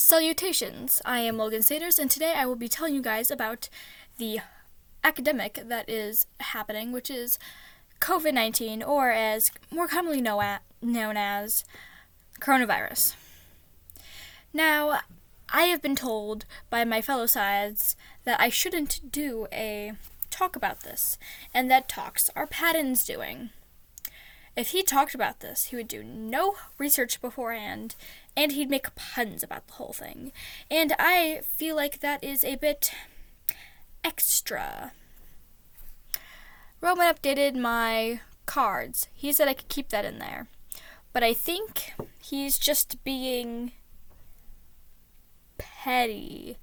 Salutations! I am Logan and today I will be telling you guys about the epidemic that is happening, which is COVID-19, or as more commonly known as coronavirus. Now, I have been told by my fellow sides that I shouldn't do a talk about this, and that talks are Patton's doing. If he talked about this, he would do no research beforehand, and he'd make puns about the whole thing. And I feel like that is a bit extra. Roman updated my cards. He said I could keep that in there. But I think he's just being petty.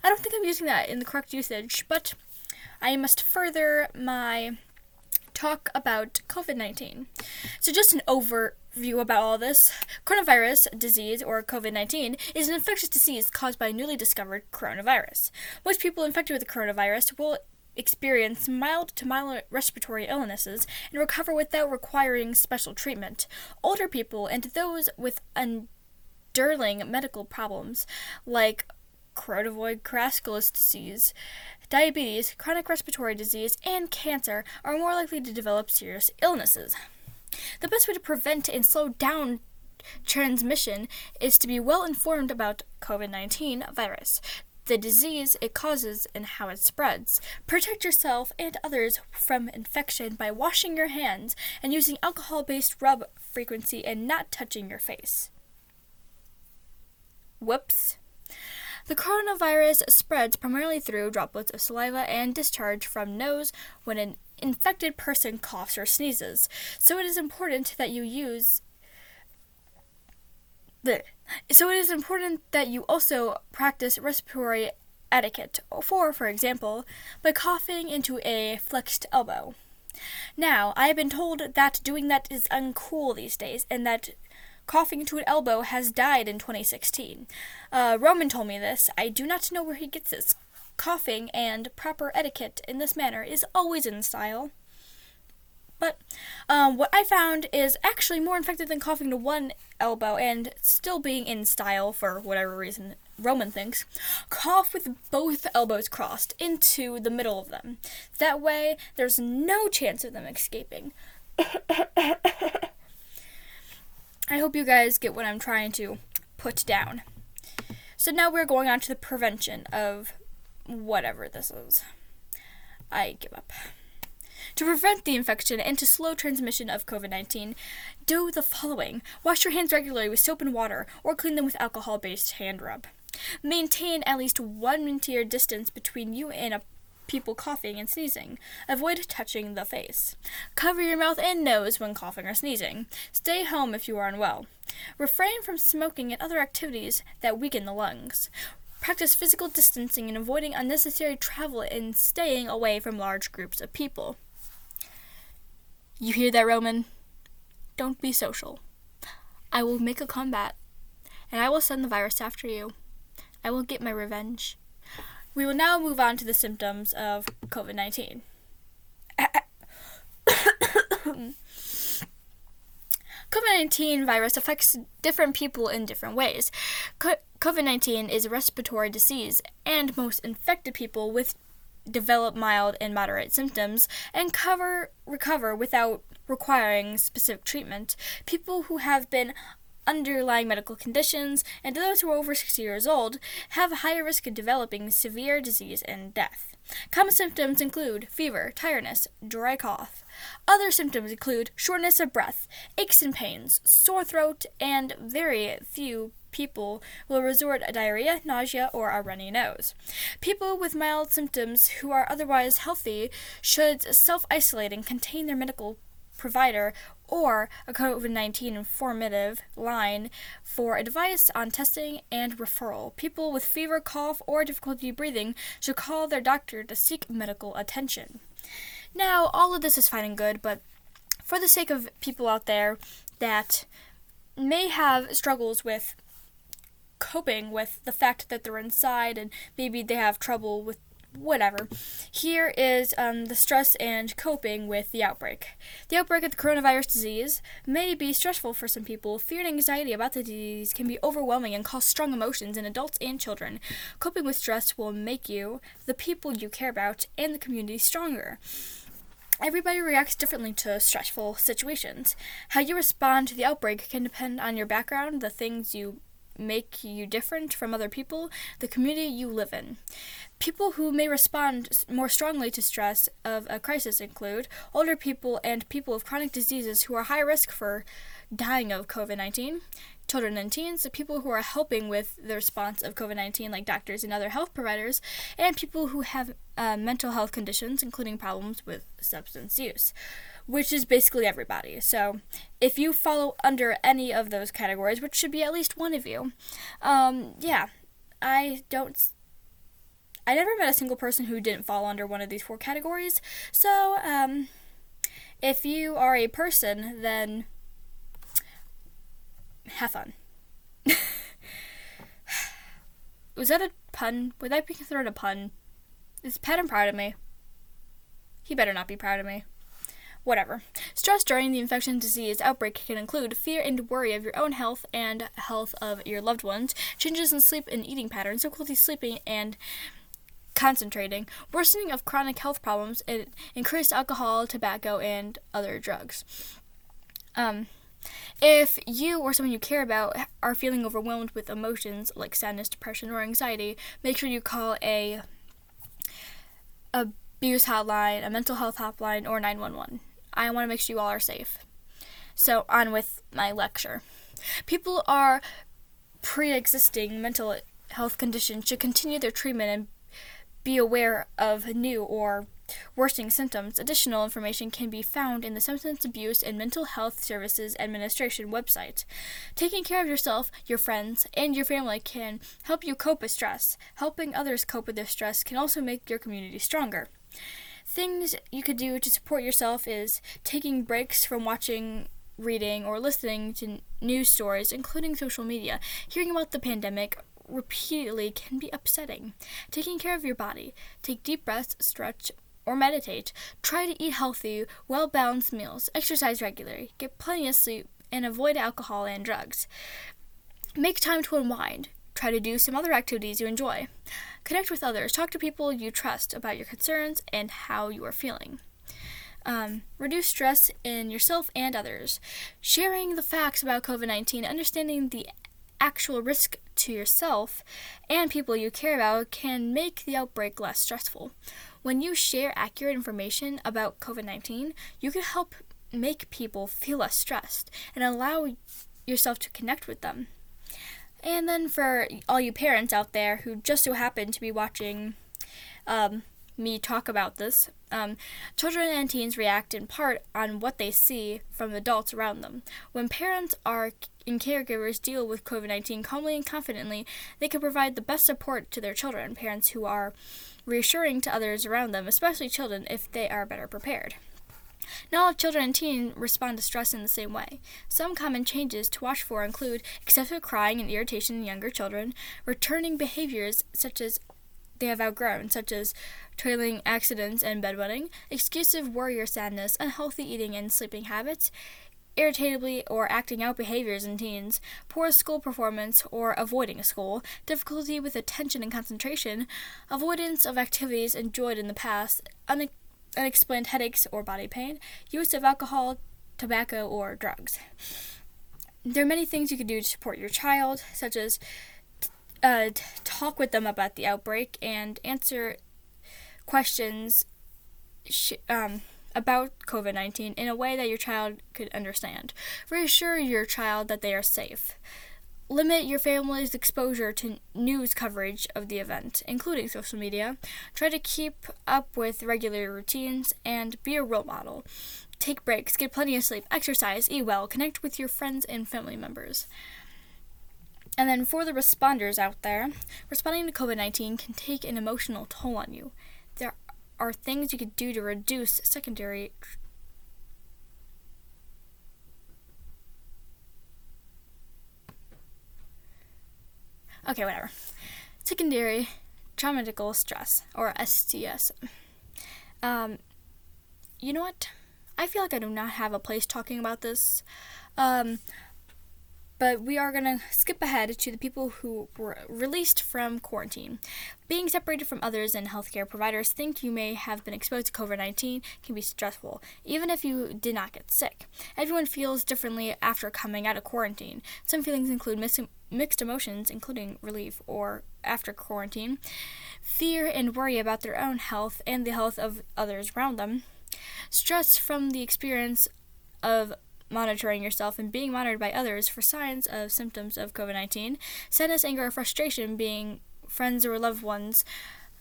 I don't think I'm using that in the correct usage, but I must further my talk about COVID-19. So just an overview about all this. Coronavirus disease, or COVID-19, is an infectious disease caused by a newly discovered coronavirus. Most people infected with the coronavirus will experience mild to mild respiratory illnesses and recover without requiring special treatment. Older people and those with underlying medical problems like crawdads disease, diabetes, chronic respiratory disease, and cancer are more likely to develop serious illnesses. The best way to prevent and slow down transmission is to be well informed about COVID-19 virus, the disease it causes and how it spreads. Protect yourself and others from infection by washing your hands and using alcohol-based rub frequency and not touching your face. Whoops. The coronavirus spreads primarily through droplets of saliva and discharge from nose when an infected person coughs or sneezes. So it is important that you also practice respiratory etiquette, for example, by coughing into a flexed elbow. Now, I have been told that doing that is uncool these days, and that coughing into an elbow has died in 2016. Roman told me this. I do not know where he gets this. Coughing and proper etiquette in this manner is always in style. But what I found is actually more effective than coughing to one elbow and still being in style for whatever reason Roman thinks. Cough with both elbows crossed into the middle of them. That way, there's no chance of them escaping. I hope you guys get what I'm trying to put down. So now we're going on to the prevention of whatever this is. I give up. To prevent the infection and to slow transmission of COVID-19, do the following. Wash your hands regularly with soap and water, or clean them with alcohol-based hand rub. Maintain at least 1 meter distance between you and people coughing and sneezing. Avoid touching the face. Cover your mouth and nose when coughing or sneezing. Stay home if you are unwell. Refrain from smoking and other activities that weaken the lungs. Practice physical distancing and avoiding unnecessary travel and staying away from large groups of people. You hear that, Roman? Don't be social. I will make a comeback, and I will send the virus after you. I will get my revenge. We will now move on to the symptoms of COVID-19. COVID-19 virus affects different people in different ways. COVID-19 is a respiratory disease, and most infected people develop mild and moderate symptoms and recover without requiring specific treatment. People who have been underlying medical conditions and those who are over 60 years old have a higher risk of developing severe disease and death. Common symptoms include fever, tiredness, dry cough. Other symptoms include shortness of breath, aches and pains, sore throat, and very few people will resort to diarrhea, nausea, or a runny nose. People with mild symptoms who are otherwise healthy should self-isolate and contain their medical provider or a COVID-19 informative line for advice on testing and referral. People with fever, cough, or difficulty breathing should call their doctor to seek medical attention. Now, all of this is fine and good, but for the sake of people out there that may have struggles with coping with the fact that they're inside and maybe they have trouble with whatever. Here is the stress and coping with the outbreak. The outbreak of the coronavirus disease may be stressful for some people. Fear and anxiety about the disease can be overwhelming and cause strong emotions in adults and children. Coping with stress will make you, the people you care about, and the community stronger. Everybody reacts differently to stressful situations. How you respond to the outbreak can depend on your background, the things you make you different from other people, the community you live in. People who may respond more strongly to stress of a crisis include older people and people with chronic diseases who are high risk for dying of COVID-19, children and teens, the people who are helping with the response of COVID-19 like doctors and other health providers, and people who have mental health conditions including problems with substance use, which is basically everybody. So if you fall under any of those categories, which should be at least one of you, I never met a single person who didn't fall under one of these 4 categories. So if you are a person, then have fun. Was that a pun? Would that be considered a pun? Is Patton proud of me? He better not be proud of me. Whatever. Stress during the infection disease outbreak can include fear and worry of your own health and health of your loved ones, changes in sleep and eating patterns, difficulty sleeping and concentrating, worsening of chronic health problems, and increased alcohol, tobacco, and other drugs. If you or someone you care about are feeling overwhelmed with emotions like sadness, depression, or anxiety, make sure you call a abuse hotline, a mental health hotline, or 911. I want to make sure you all are safe. So on with my lecture. People are pre-existing mental health conditions should continue their treatment and be aware of new or worsening symptoms. Additional information can be found in the Substance Abuse and Mental Health Services Administration website. Taking care of yourself, your friends, and your family can help you cope with stress. Helping others cope with their stress can also make your community stronger. Things you could do to support yourself is taking breaks from watching, reading, or listening to news stories, including social media. Hearing about the pandemic repeatedly can be upsetting. Taking care of your body. Take deep breaths, stretch, or meditate. Try to eat healthy, well-balanced meals. Exercise regularly. Get plenty of sleep, and avoid alcohol and drugs. Make time to unwind. Try to do some other activities you enjoy. Connect with others. Talk to people you trust about your concerns and how you are feeling. Reduce stress in yourself and others. Sharing the facts about COVID-19, understanding the actual risk to yourself and people you care about can make the outbreak less stressful. When you share accurate information about COVID-19, you can help make people feel less stressed and allow yourself to connect with them. And then for all you parents out there who just so happen to be watching me talk about this, children and teens react in part on what they see from adults around them. When parents and caregivers deal with COVID-19 calmly and confidently, they can provide the best support to their children. Parents who are reassuring to others around them, especially children, if they are better prepared. Not all children and teens respond to stress in the same way. Some common changes to watch for include excessive crying and irritation in younger children, returning behaviors such as they have outgrown, such as trailing accidents and bedwetting, excessive worry or sadness, unhealthy eating and sleeping habits, irritably or acting out behaviors in teens, poor school performance or avoiding school, difficulty with attention and concentration, avoidance of activities enjoyed in the past, unexplained headaches or body pain, use of alcohol, tobacco, or drugs. There are many things you can do to support your child, such as talk with them about the outbreak and answer questions about COVID-19 in a way that your child could understand. Reassure your child that they are safe. Limit your family's exposure to news coverage of the event, including social media. Try to keep up with regular routines and be a role model. Take breaks, get plenty of sleep, exercise, eat well, connect with your friends and family members. And then for the responders out there, responding to COVID-19 can take an emotional toll on you. There are things you could do to reduce secondary post-traumatic stress, or STS. You know what? I feel like I do not have a place talking about this. But we are going to skip ahead to the people who were released from quarantine. Being separated from others and healthcare providers think you may have been exposed to COVID-19 can be stressful, even if you did not get sick. Everyone feels differently after coming out of quarantine. Some feelings include mixed emotions, including relief or after quarantine, fear and worry about their own health and the health of others around them, stress from the experience of monitoring yourself and being monitored by others for signs of symptoms of COVID-19, sadness, anger, or frustration being friends or loved ones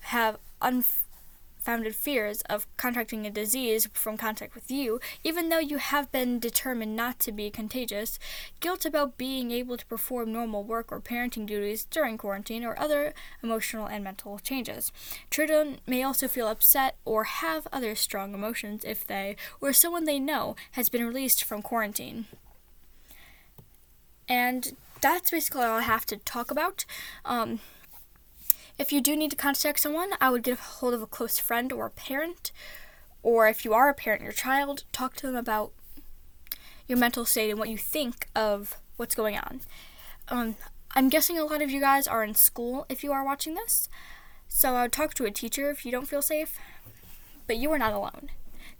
have unfounded fears of contracting a disease from contact with you, even though you have been determined not to be contagious, guilt about being able to perform normal work or parenting duties during quarantine, or other emotional and mental changes. Children may also feel upset or have other strong emotions if they or someone they know has been released from quarantine. And that's basically all I have to talk about. If you do need to contact someone, I would get a hold of a close friend or a parent, or if you are a parent, your child, talk to them about your mental state and what you think of what's going on. I'm guessing a lot of you guys are in school if you are watching this, so I would talk to a teacher if you don't feel safe, but you are not alone.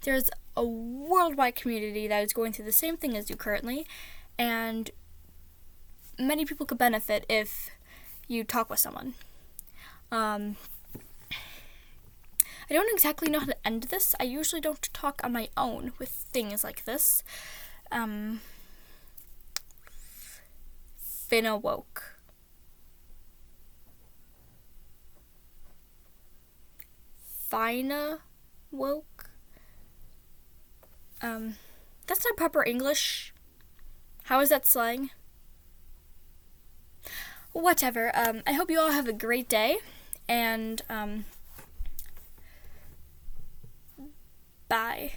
There's a worldwide community that is going through the same thing as you currently, and many people could benefit if you talk with someone. I don't exactly know how to end this. I usually don't talk on my own with things like this. Finna woke. Fina woke. That's not proper English. How is that slang? Whatever. I hope you all have a great day. And, bye.